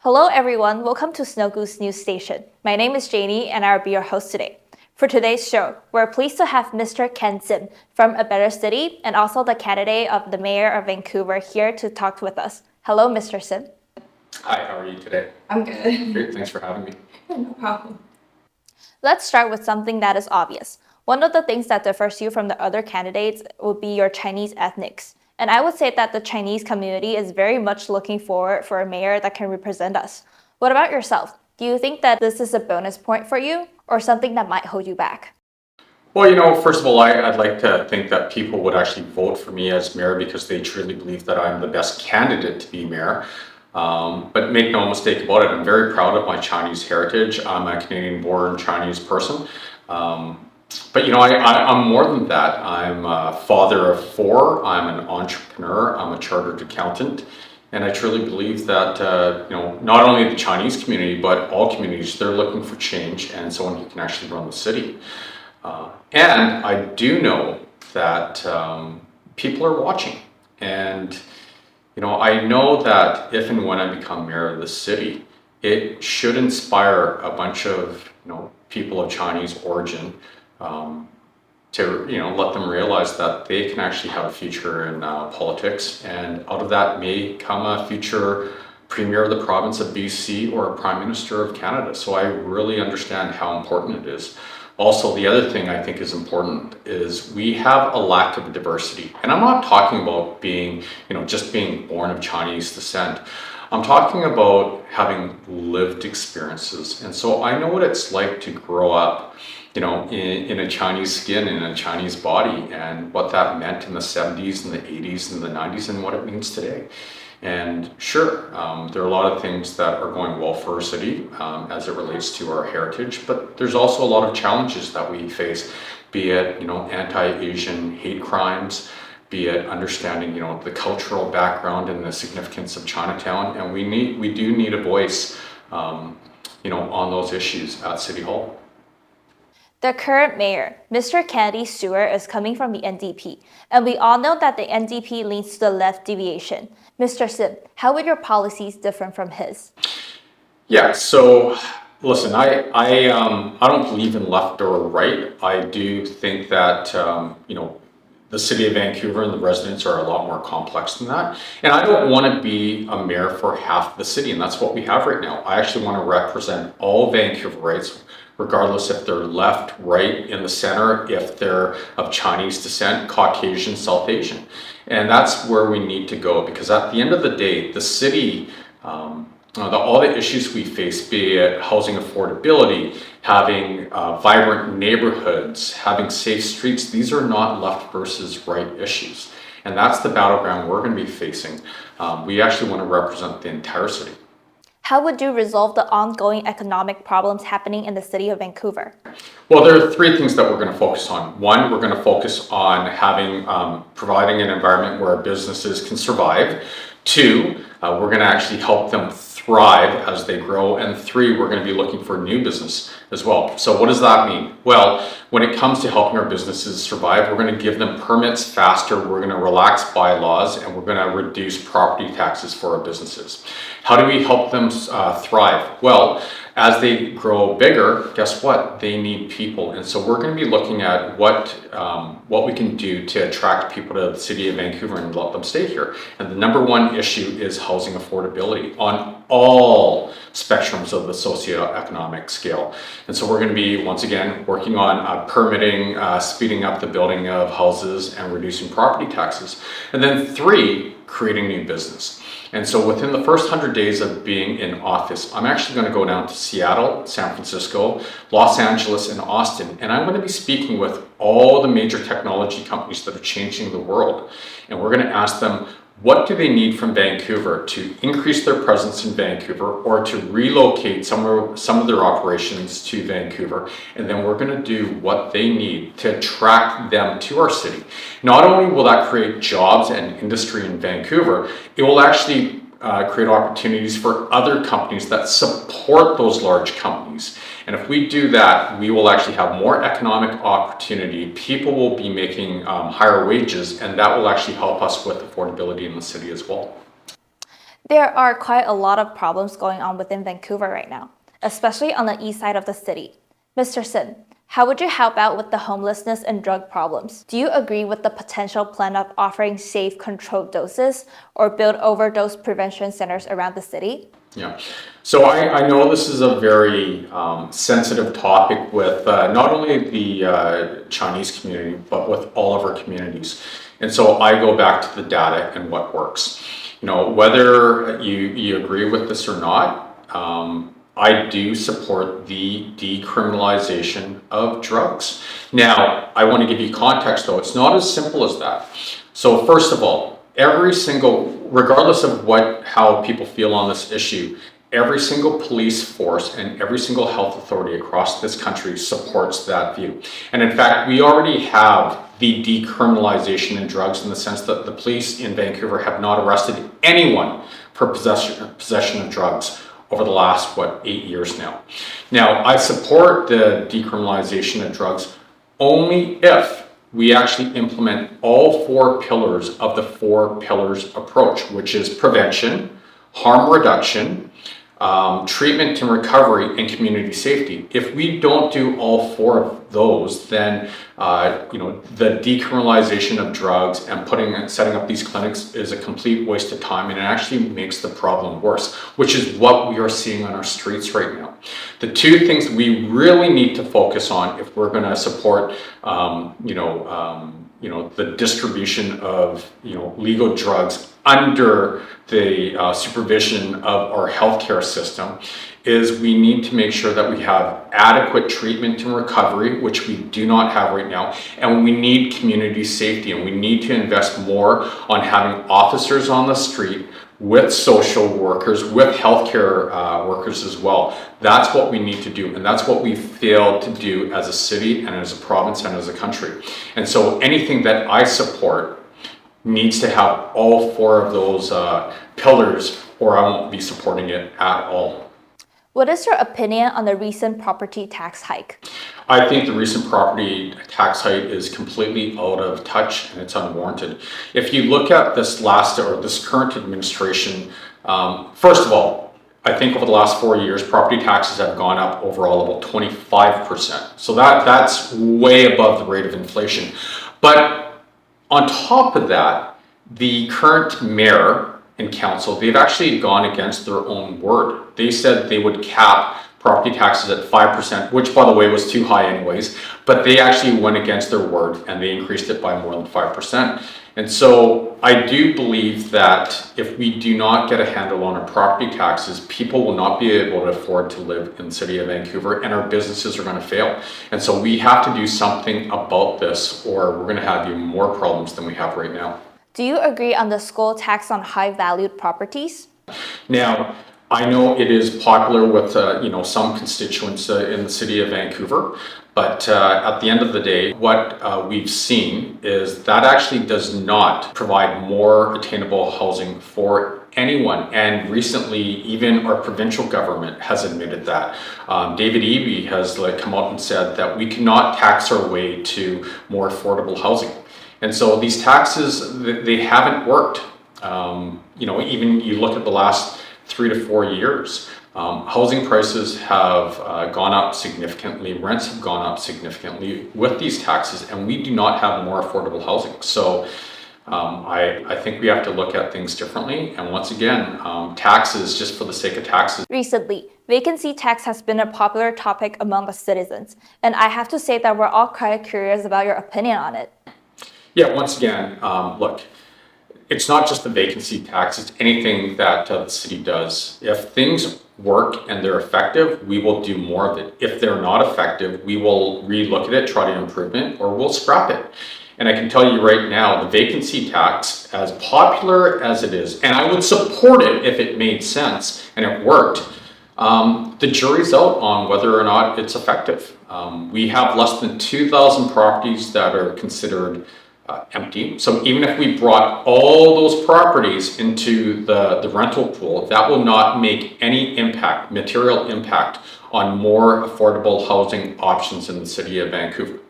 Hello everyone, welcome to Snow Goose News Station. My name is Janie and I'll be your host today. For today's show, we're pleased to have Mr. Ken Sim from A Better City and also the candidate of the Mayor of Vancouver here to talk with us. Hello, Mr. Sim. Hi, how are you today? I'm good. Great, thanks for having me. No problem. Let's start with something that is obvious. One of the things that differs you from the other candidates would be your Chinese ethnics. And I would say that the Chinese community is very much looking forward for a mayor that can represent us. What about yourself? Do you think that this is a bonus point for you or something that might hold you back? Well, first of all, I'd like to think that people would actually vote for me as mayor because they truly believe that I'm the best candidate to be mayor. But make no mistake about it, I'm very proud of my Chinese heritage. I'm a Canadian-born Chinese person. But I'm more than that. I'm a father of four. I'm an entrepreneur. I'm a chartered accountant. And I truly believe that, not only the Chinese community, but all communities, they're looking for change and someone who can actually run the city. And I do know that people are watching. And, I know that if and when I become mayor of the city, it should inspire a bunch of, people of Chinese origin to let them realize that they can actually have a future in politics, and out of that may come a future premier of the province of BC or a prime minister of Canada. So I really understand how important it is. Also, the other thing I think is important is we have a lack of diversity, and I'm not talking about being just being born of Chinese descent. I'm talking about having lived experiences, and so I know what it's like to grow up in a Chinese skin, in a Chinese body, and what that meant in the 70s and the 80s and the 90s and what it means today. And sure, there are a lot of things that are going well for our city as it relates to our heritage, but there's also a lot of challenges that we face, be it, anti-Asian hate crimes, be it understanding, the cultural background and the significance of Chinatown. And we do need a voice, on those issues at City Hall. The current mayor, Mr. Kennedy Stewart, is coming from the NDP, and we all know that the NDP leans to the left deviation. Mr. Sim, how would your policies differ from his? Yeah, so listen, I don't believe in left or right. I do think that the city of Vancouver and the residents are a lot more complex than that. And I don't want to be a mayor for half the city, and that's what we have right now. I actually want to represent all Vancouverites, regardless if they're left, right, in the center, if they're of Chinese descent, Caucasian, South Asian. And that's where we need to go, because at the end of the day, the city, all the issues we face, be it housing affordability, having vibrant neighborhoods, having safe streets, these are not left versus right issues. And that's the battleground we're going to be facing. We actually want to represent the entire city. How would you resolve the ongoing economic problems happening in the city of Vancouver? Well, there are three things that we're going to focus on. One, we're going to focus on providing an environment where our businesses can survive. Two, we're going to actually help them thrive as they grow. And three, we're going to be looking for new business as well. So what does that mean? Well, when it comes to helping our businesses survive, we're going to give them permits faster, we're going to relax bylaws, and we're going to reduce property taxes for our businesses. How do we help them thrive? Well, as they grow bigger, guess what? They need people. And so we're going to be looking at what we can do to attract people to the city of Vancouver and let them stay here. And the number one issue is housing affordability on all spectrums of the socioeconomic scale. And so we're going to be, once again, working on permitting, speeding up the building of houses and reducing property taxes. And then three, creating new business. And so within the first 100 days of being in office, I'm actually going to go down to Seattle, San Francisco, Los Angeles, and Austin. And I'm going to be speaking with all the major technology companies that are changing the world. And we're going to ask them, what do they need from Vancouver to increase their presence in Vancouver or to relocate some of their operations to Vancouver? And then we're going to do what they need to attract them to our city. Not only will that create jobs and industry in Vancouver, it will actually create opportunities for other companies that support those large companies. And if we do that, we will actually have more economic opportunity. People will be making higher wages, and that will actually help us with affordability in the city as well. There are quite a lot of problems going on within Vancouver right now, especially on the east side of the city. Mr. Sim, how would you help out with the homelessness and drug problems? Do you agree with the potential plan of offering safe, controlled doses or build overdose prevention centers around the city? Yeah. So I know this is a very sensitive topic with not only the Chinese community, but with all of our communities. And so I go back to the data and what works. You know, whether you agree with this or not, I do support the decriminalization of drugs. Now, I want to give you context though. It's not as simple as that. So first of all, every single, regardless of how people feel on this issue, every single police force and every single health authority across this country supports that view. And in fact, we already have the decriminalization in drugs in the sense that the police in Vancouver have not arrested anyone for possession of drugs over the last, 8 years now. Now, I support the decriminalization of drugs only if we actually implement all 4 pillars of the 4 pillars approach, which is prevention, harm reduction, treatment and recovery, and community safety. If we don't do all 4 of those, then the decriminalization of drugs and setting up these clinics is a complete waste of time, and it actually makes the problem worse, which is what we are seeing on our streets right now. The 2 things we really need to focus on if we're going to support the distribution of legal drugs under the supervision of our healthcare system is we need to make sure that we have adequate treatment and recovery, which we do not have right now, and we need community safety, and we need to invest more on having officers on the street with social workers, with healthcare workers as well. That's what we need to do, and that's what we failed to do as a city and as a province and as a country. And so anything that I support needs to have all 4 of those pillars, or I won't be supporting it at all. What is your opinion on the recent property tax hike? I think the recent property tax hike is completely out of touch and it's unwarranted. If you look at this current administration, first of all, I think over the last 4 years, property taxes have gone up overall about 25%. So that's way above the rate of inflation. But on top of that, the current mayor and council, they've actually gone against their own word. They said they would cap property taxes at 5%, which by the way was too high anyways, but they actually went against their word and they increased it by more than 5%. And so I do believe that if we do not get a handle on our property taxes, people will not be able to afford to live in the city of Vancouver, and our businesses are going to fail. And so we have to do something about this, or we're going to have even more problems than we have right now. Do you agree on the school tax on high-valued properties? Now, I know it is popular with some constituents in the city of Vancouver, but at the end of the day, what we've seen is that actually does not provide more attainable housing for anyone. And recently, even our provincial government has admitted that. David Eby has come out and said that we cannot tax our way to more affordable housing. And so these taxes, they haven't worked. Even you look at the last 3 to 4 years, housing prices have gone up significantly, rents have gone up significantly with these taxes, and we do not have more affordable housing. So I think we have to look at things differently. And once again, taxes just for the sake of taxes. Recently, vacancy tax has been a popular topic among us citizens, and I have to say that we're all quite curious about your opinion on it. Yeah, once again, look, it's not just the vacancy tax, it's anything that the city does. If things work and they're effective, we will do more of it. If they're not effective, we will relook at it, try to improve it, or we'll scrap it. And I can tell you right now, the vacancy tax, as popular as it is, and I would support it if it made sense and it worked, the jury's out on whether or not it's effective. We have less than 2,000 properties that are considered empty. So even if we brought all those properties into the rental pool, that will not make any material impact on more affordable housing options in the city of Vancouver.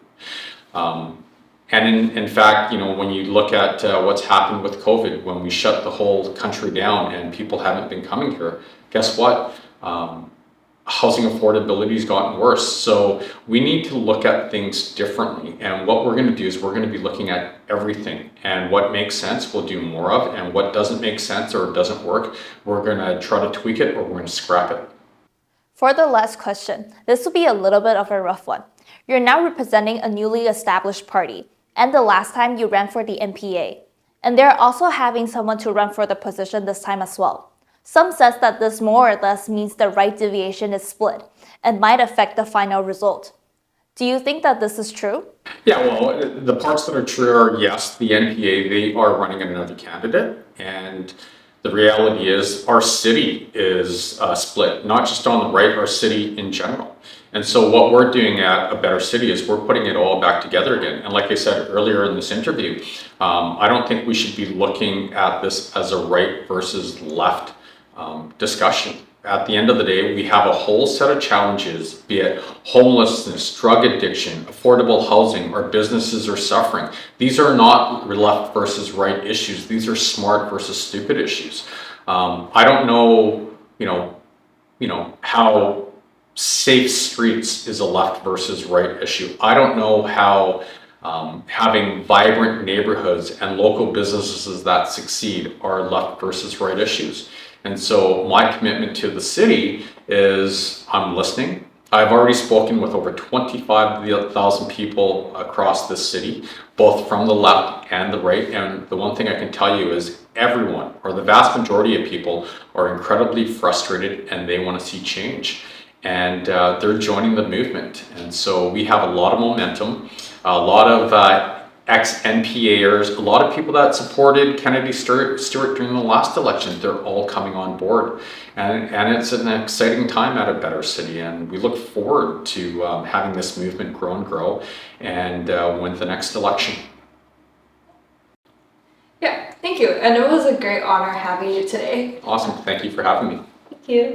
And in fact, when you look at what's happened with COVID, when we shut the whole country down and people haven't been coming here, guess what? Housing affordability has gotten worse. So we need to look at things differently. And what we're going to do is we're going to be looking at everything. And what makes sense, we'll do more of. And what doesn't make sense or doesn't work, we're going to try to tweak it or we're going to scrap it. For the last question, this will be a little bit of a rough one. You're now representing a newly established party, and the last time you ran for the NPA. And they're also having someone to run for the position this time as well. Some says that this more or less means the right deviation is split and might affect the final result. Do you think that this is true? Yeah, well, the parts that are true are, yes, the NPA, they are running another candidate. And the reality is our city is split, not just on the right, our city in general. And so what we're doing at A Better City is we're putting it all back together again. And like I said earlier in this interview, I don't think we should be looking at this as a right versus left discussion. At the end of the day, we have a whole set of challenges, be it homelessness, drug addiction, affordable housing, our businesses are suffering. These are not left versus right issues. These are smart versus stupid issues. I don't know, how safe streets is a left versus right issue. I don't know how having vibrant neighborhoods and local businesses that succeed are left versus right issues. And so my commitment to the city is I'm listening. I've already spoken with over 25,000 people across this city, both from the left and the right. And the one thing I can tell you is everyone, or the vast majority of people, are incredibly frustrated and they want to see change. And they're joining the movement. And so we have a lot of momentum, a lot of ex-NPAers, a lot of people that supported Kennedy Stewart during the last election, they're all coming on board. And it's an exciting time at A Better City. And we look forward to having this movement grow and grow and win the next election. Yeah, thank you. And it was a great honor having you today. Awesome. Thank you for having me. Thank you.